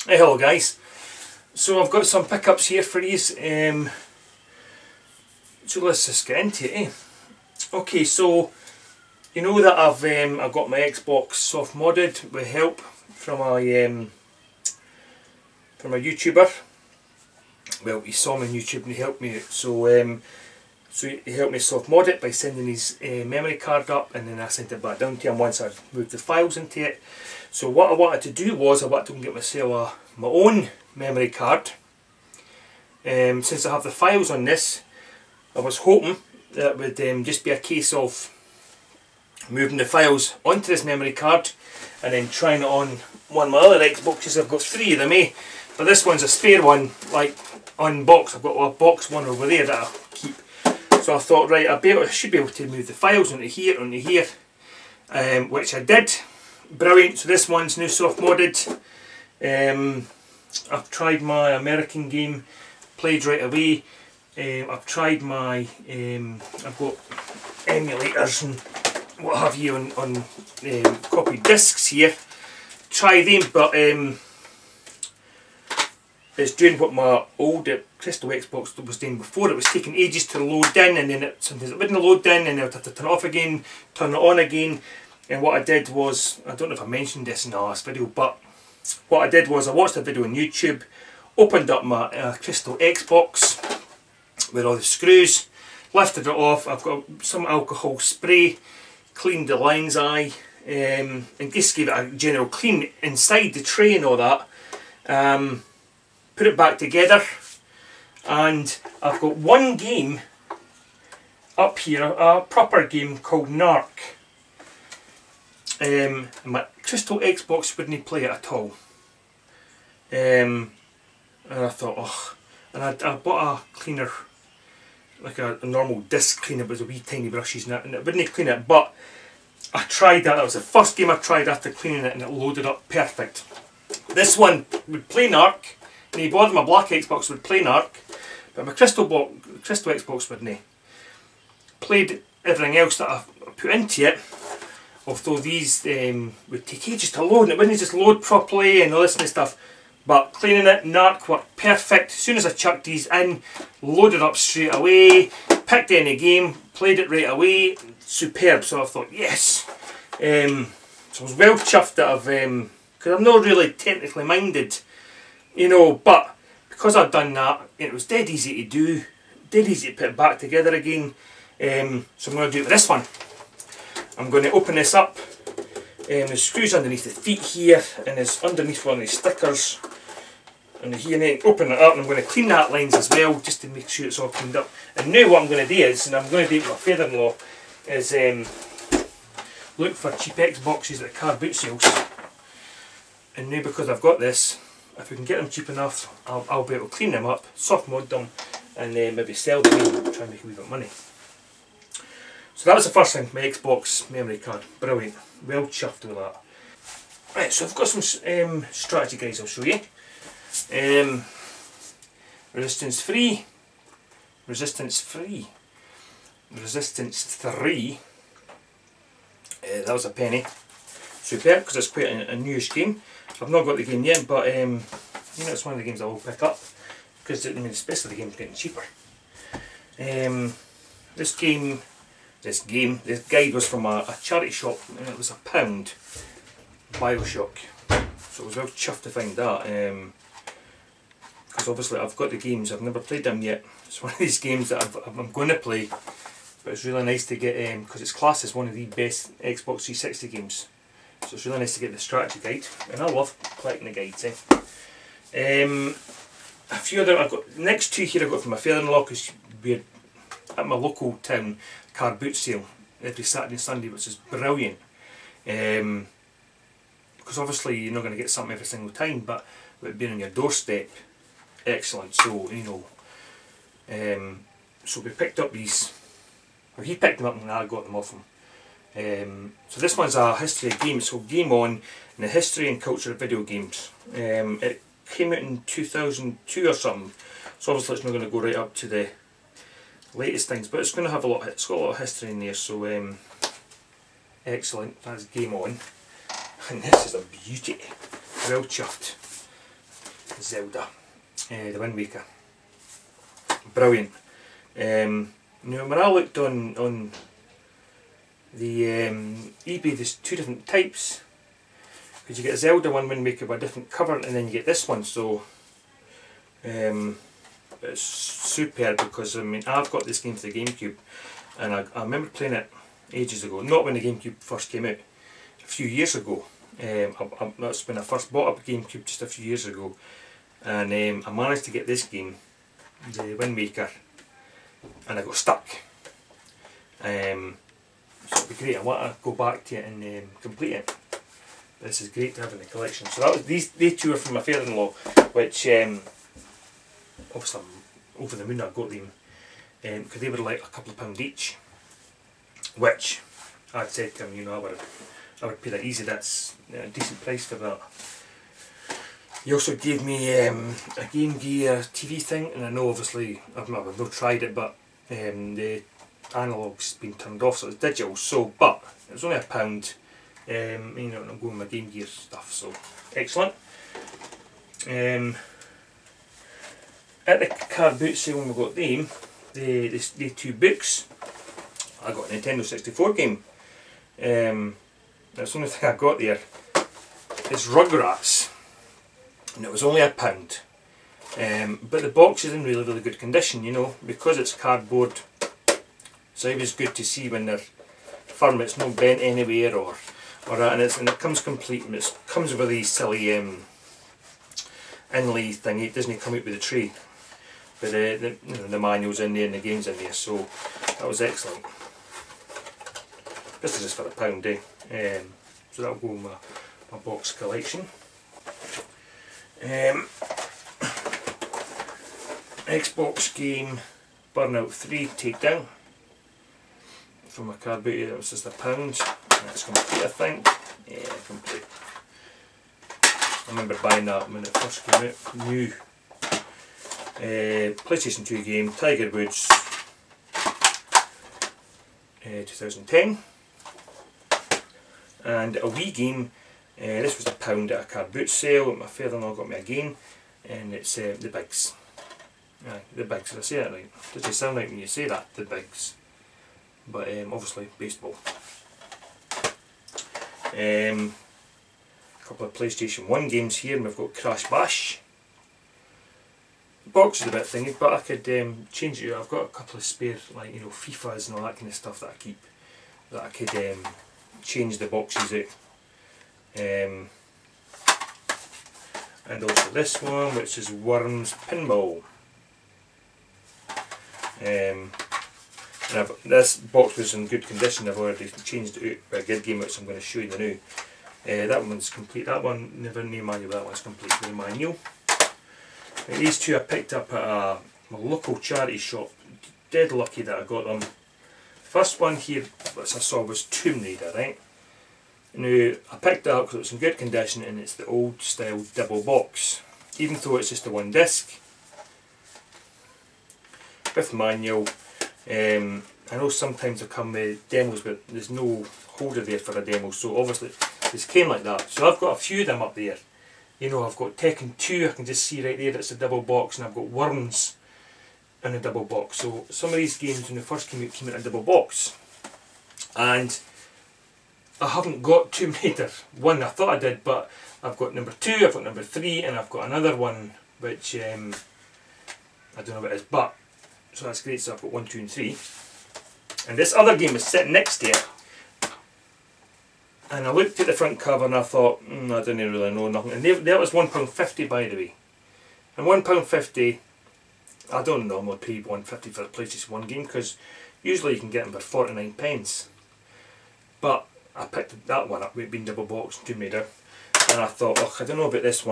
Hey, hello guys. So I've got some pickups here for you. So let's just get into it. Okay, so you know that I've got my Xbox soft modded with help from a YouTuber. Well, he saw me on YouTube and he helped me out. So he helped me soft mod it by sending his memory card up, and then I sent it back down to him once I'd moved the files into it. So what I wanted to do was I wanted to get myself my own memory card. Since I have the files on this, I was hoping that it would just be a case of moving the files onto this memory card and then trying it on one of my other Xboxes. I've got 3 of them, but this one's a spare one, like unboxed. I've got a box one over there that I keep. So I thought, right, I should be able to move the files onto here, which I did. Brilliant. So this one's now soft modded. I've tried my American game, played right away. I've tried my, I've got emulators and what have you on copied discs here. Try them, but it's doing what my old Crystal Xbox was doing before. It was taking ages to load in, and then sometimes it wouldn't load in, and I would have to turn it off again, turn it on again. And what I did was, I don't know if I mentioned this in the last video, but what I did was I watched a video on YouTube, opened up my Crystal Xbox with all the screws, lifted it off. I've got some alcohol spray, cleaned the lines eye, and just gave it a general clean inside the tray and all that. Put it back together, and I've got one game up here, a proper game called Narc. My Crystal Xbox wouldn't play it at all. And I thought, oh, and I bought a cleaner, like a normal disc cleaner, but it was a wee tiny brushes and it wouldn't clean it. But I tried that. That was the first game I tried after cleaning it, and it loaded up perfect. This one would play Narc. And he bothered my black Xbox would play Narc, but my Crystal Xbox wouldn't. Played everything else that I put into it, although these would take ages to load and it wouldn't just load properly and all this kind of stuff. But cleaning it, Narc worked perfect. As soon as I chucked these in, loaded up straight away, picked any game, played it right away, superb. So I thought, yes. So I was well chuffed that because I'm not really technically minded, you know, but because I've done that, it was dead easy to do, dead easy to put it back together again. So I'm going to do it with this one. I'm going to open this up. The screws underneath the feet here, and it's underneath one of these stickers. And here, and then open it up, and I'm going to clean that lines as well, just to make sure it's all cleaned up. And now what I'm going to do is, and I'm going to do it with my father-in-law, is look for cheap Xboxes at car boot sales. And now because I've got this, if we can get them cheap enough, I'll be able to clean them up, soft mod them, and then maybe sell them and try and make a wee bit of money. So that was the first thing, my Xbox memory card. Brilliant. Well chuffed with that. Right, so I've got some strategy guides I'll show you. Resistance free, resistance free, resistance 3. That was a penny. Superb, because it's quite a newish game. I've not got the game yet, but you know, it's one of the games I will pick up, because I mean, especially the game's getting cheaper. This guide was from a charity shop, and it was £1. Bioshock. So I was well chuffed to find that. Because obviously I've got the games, I've never played them yet. It's one of these games that I'm going to play, but it's really nice to get, because it's classed as one of the best Xbox 360 games. So it's really nice to get the strategy guide, and I love collecting the guides. A few other, I've got, next 2 here I got from my father-in-law, because we're at my local town car boot sale every Saturday and Sunday, which is brilliant. Because obviously you're not going to get something every single time, but with it being on your doorstep, excellent. So, you know, so we picked up these, or he picked them up and I got them off him. So this one's a history of games, so Game On, and the history and culture of video games. It came out in 2002 or something, so obviously it's not going to go right up to the latest things, but it's going to have a lot. It's got a lot of history in there, so excellent. That's Game On, and this is a beauty. Well chuffed. Zelda, the Wind Waker. Brilliant. Now when I looked on the eBay, there's two different types, because you get a Zelda one Wind Waker with a different cover, and then you get this one. So it's superb, because I mean, I've got this game for the GameCube, and I remember playing it ages ago, not when the GameCube first came out, a few years ago. That's when I first bought up a GameCube, just a few years ago, and I managed to get this game, the Wind Waker, and I got stuck. So it'd be great. I want to go back to it and complete it. This is great to have in the collection. So that was they two are from my father-in-law, which obviously I'm over the moon I got them, because they were like a couple of £1 each, which I'd said to him, you know, I would pay that easy. That's a decent price for that. He also gave me a Game Gear TV thing, and I know obviously I've not tried it, but the analog's been turned off, so it's digital. So, but it was only £1. You know, I'm going with my Game Gear stuff, so excellent. At the card boot sale when we got them, the two books, I got a Nintendo 64 game. That's the only thing I got there. It's Rugrats, and it was only £1. But the box is in really, really good condition, you know, because it's cardboard. It's always good to see when they're firm, it's not bent anywhere or that, and it comes complete, and it comes with these silly inlay thing. It doesn't come out with the tray, but you know, the manual's in there and the game's in there, so that was excellent. This is just for £1, eh? So that'll go in my box collection. Xbox game Burnout 3 Takedown from a card boot. It was just £1. That's complete, I think. Yeah, complete. I remember buying that when it first came out. New PlayStation 2 game, Tiger Woods, 2010. And a Wii game. This was £1 at a card boot sale. My father-in-law got me again, and it's the Bigs. The Bigs. Did I say that right? Does it sound like when you say that? The Bigs. But obviously baseball. A couple of PlayStation 1 games here, and we've got Crash Bash. The box is a bit thingy, but I could change it. I've got a couple of spare, like, you know, FIFAs and all that kind of stuff that I keep, that I could change the boxes out. And also this one, which is Worms Pinball. And this box was in good condition. I've already changed it out by a good game, which I'm going to show you now. That one's complete. That one never knew manual. That one's complete with manual. Now, these two I picked up at my local charity shop. Dead lucky that I got them. First one here, which I saw, was Tomb Raider, right? Now I picked it up because it's in good condition, and it's the old style double box. Even though it's just the one disc with manual. I know sometimes they come with demos, but there's no holder there for a demo, so obviously this came like that. So I've got a few of them up there. You know, I've got Tekken 2, I can just see right there, it's a double box, and I've got Worms in a double box. So some of these games when they first came in a double box. And I haven't got Tomb Raider 1, I thought I did, but I've got number 2, I've got number 3, and I've got another one which I don't know what it is, but so that's great. So I've got 1, 2 and 3, and this other game is sitting next to it, and I looked at the front cover and I thought, I don't really know nothing, and that was £1.50 by the way, and £1.50, I don't normally pay £1.50 for a PlayStation 1 game, because usually you can get them for 49p, but I picked that one up with being double boxed Tomb Raider, and I thought, oh, I don't know about this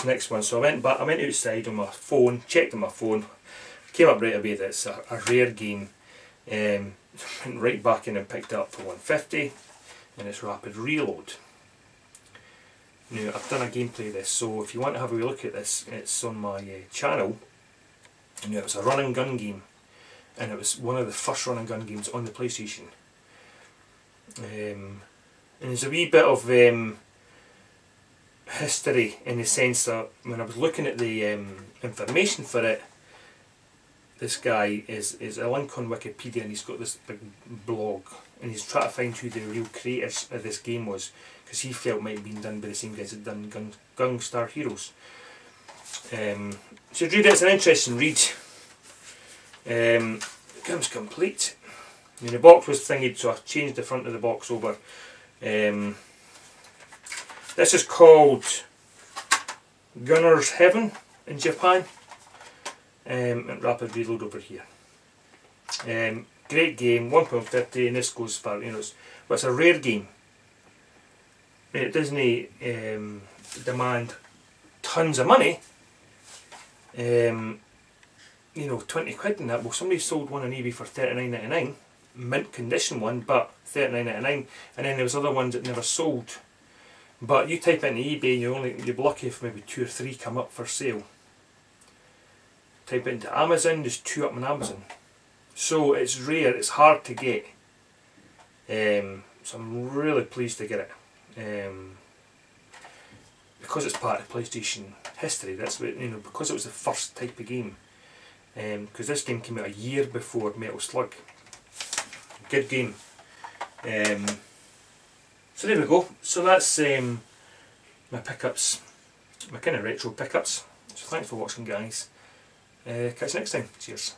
next one, so I went outside on my phone, checked on my phone, came up right away that it's a rare game, went right back in and picked it up for £1.50, and it's Rapid Reload. Now I've done a gameplay of this, so if you want to have a wee look at this, it's on my channel. Now it was a run and gun game, and it was one of the first run and gun games on the PlayStation. And there's a wee bit of history, in the sense that when I was looking at the information for it, this guy is a link on Wikipedia, and he's got this big blog, and he's trying to find who the real creators of this game was, because he felt it might have been done by the same guys that done Gunstar Heroes. So read it, it's an interesting read. It comes complete. I mean, the box was thingied, so I changed the front of the box over. This is called Gunner's Heaven in Japan. And Rapid Reload over here. Great game, £1.50, and this goes for, you know, it's a rare game. It doesn't demand tons of money. You know, 20 quid in that. Well, somebody sold one on eBay for £39.99, mint condition one, but £39.99, and then there was other ones that never sold. But you type into eBay, and you're lucky if maybe 2 or 3 come up for sale. Type it into Amazon, there's 2 up on Amazon. So it's rare, it's hard to get. So I'm really pleased to get it. Because it's part of PlayStation history, that's what, you know, because it was the first type of game. Because this game came out a year before Metal Slug. Good game. So there we go. So that's my pickups, my kind of retro pickups. So thanks for watching, guys. Catch you next time. Cheers.